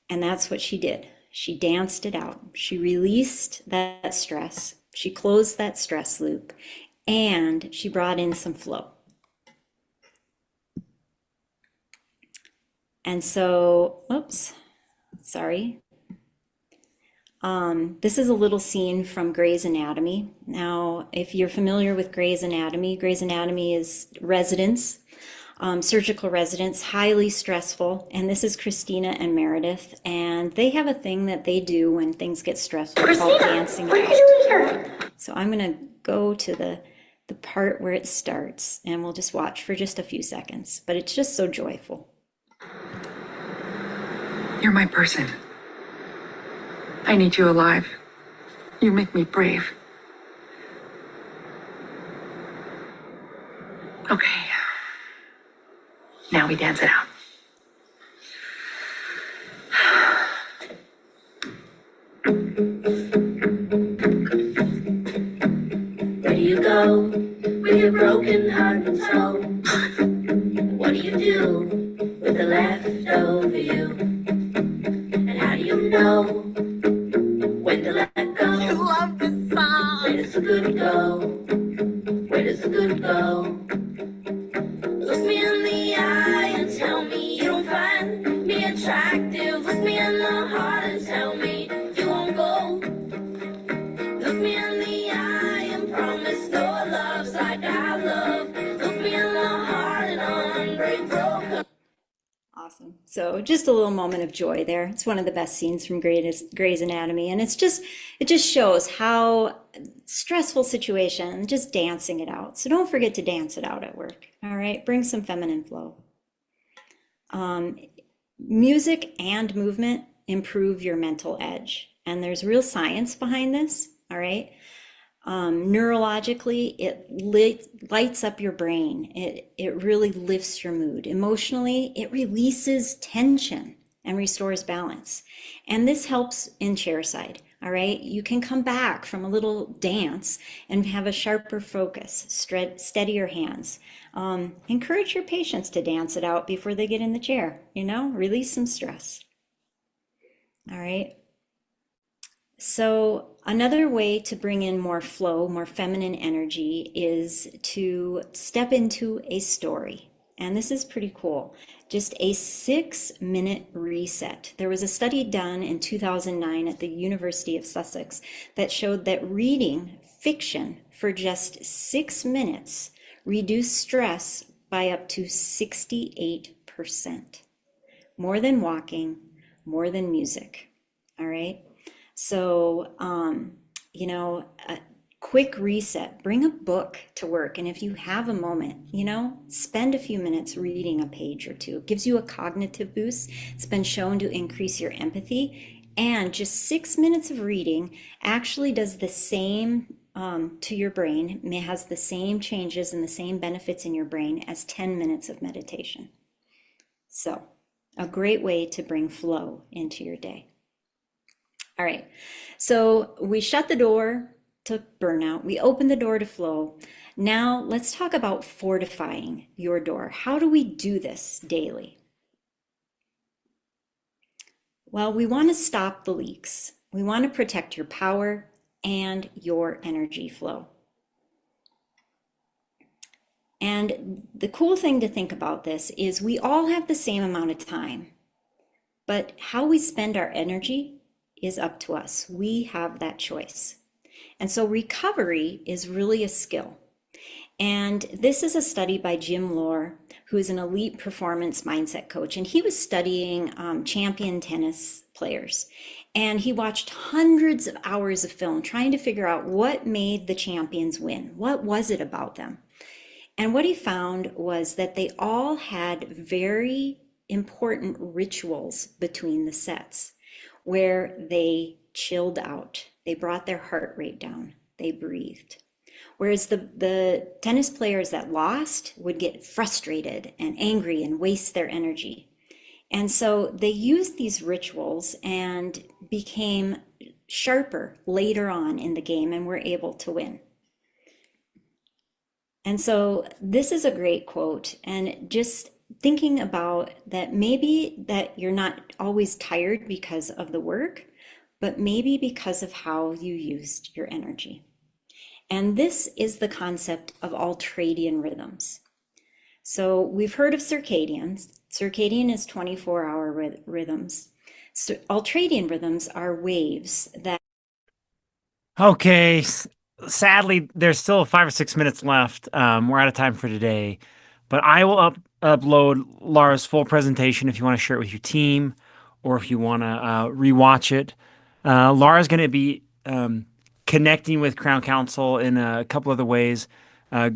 And that's what she did. She danced it out. She released that stress. She closed that stress loop, and she brought in some flow. And so, oops, sorry. This is a little scene from Grey's Anatomy. Now, if you're familiar with Grey's Anatomy is residents, surgical residents, highly stressful. And this is Christina and Meredith. And they have a thing that they do when things get stressful called dancing it out. So I'm going to go to the part where it starts, and we'll just watch for just a few seconds. But it's just so joyful. "You're my person. I need you alive. You make me brave." Okay. Now we dance it out. heart and soul. What do you do with the leftover you? And how do you know when to let go? You love this song. Where does the good go? Where does the good go? Look me in the eye and tell me you don't find me attractive. Look me in the heart and tell me you won't go. Look me in the eye and promise no love's like I love. Look me in the heart and unbreak broken. Awesome. So just a little moment of joy there. It's one of the best scenes from Grey's Anatomy. And it just shows how stressful situation, just dancing it out. So don't forget to dance it out at work. All right. Bring some feminine flow. Music and movement improve your mental edge. And there's real science behind this. All right. Neurologically, it lights up your brain. It really lifts your mood. Emotionally, it releases tension and restores balance. And this helps in chairside. All right. You can come back from a little dance and have a sharper focus, steadier hands. Encourage your patients to dance it out before they get in the chair, release some stress. All right. So another way to bring in more flow, more feminine energy is to step into a story. And this is pretty cool. Just a 6-minute reset. There was a study done in 2009 at the University of Sussex that showed that reading fiction for just 6 minutes reduced stress by up to 68%. More than walking, more than music. All right. So, a quick reset, bring a book to work. And if you have a moment, spend a few minutes reading a page or two. It gives you a cognitive boost. It's been shown to increase your empathy. And just 6 minutes of reading actually does the same to your brain. It has the same changes and the same benefits in your brain as 10 minutes of meditation. So, a great way to bring flow into your day. All right, so we shut the door to burnout. We open the door to flow. Now let's talk about fortifying your door. How do we do this daily? Well, we want to stop the leaks. We want to protect your power and your energy flow. And the cool thing to think about this is we all have the same amount of time, but how we spend our energy is up to us. We have that choice. And so recovery is really a skill. And this is a study by Jim Lohr, who is an elite performance mindset coach. And he was studying champion tennis players. And he watched hundreds of hours of film trying to figure out what made the champions win. What was it about them? And what he found was that they all had very important rituals between the sets, where they chilled out, they brought their heart rate down, they breathed. Whereas the tennis players that lost would get frustrated and angry and waste their energy. And so they used these rituals and became sharper later on in the game and were able to win. And so this is a great quote, and just thinking about that, maybe that you're not always tired because of the work, but maybe because of how you used your energy. And this is the concept of ultradian rhythms. So we've heard of circadians. Circadian is 24-hour rhythms. So ultradian rhythms are waves that... Okay. Sadly, there's still 5 or 6 minutes left. We're out of time for today. But I will upload Laura's full presentation if you want to share it with your team or if you want to rewatch it. Laura's going to be connecting with Crown Council in a couple other ways.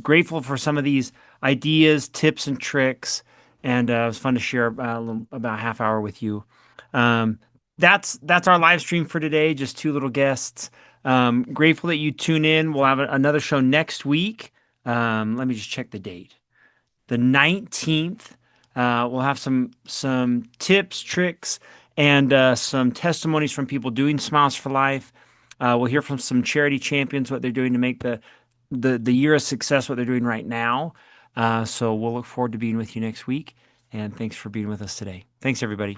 Grateful for some of these ideas, tips, and tricks. And it was fun to share about a half hour with you. That's our live stream for today. Just 2 little guests. Grateful that you tune in. We'll have another show next week. Let me just check the date. The 19th, we'll have some tips, tricks, and some testimonies from people doing Smiles for Life. We'll hear from some charity champions, what they're doing to make the the year of success, what they're doing right now. So we'll look forward to being with you next week. And thanks for being with us today. Thanks, everybody.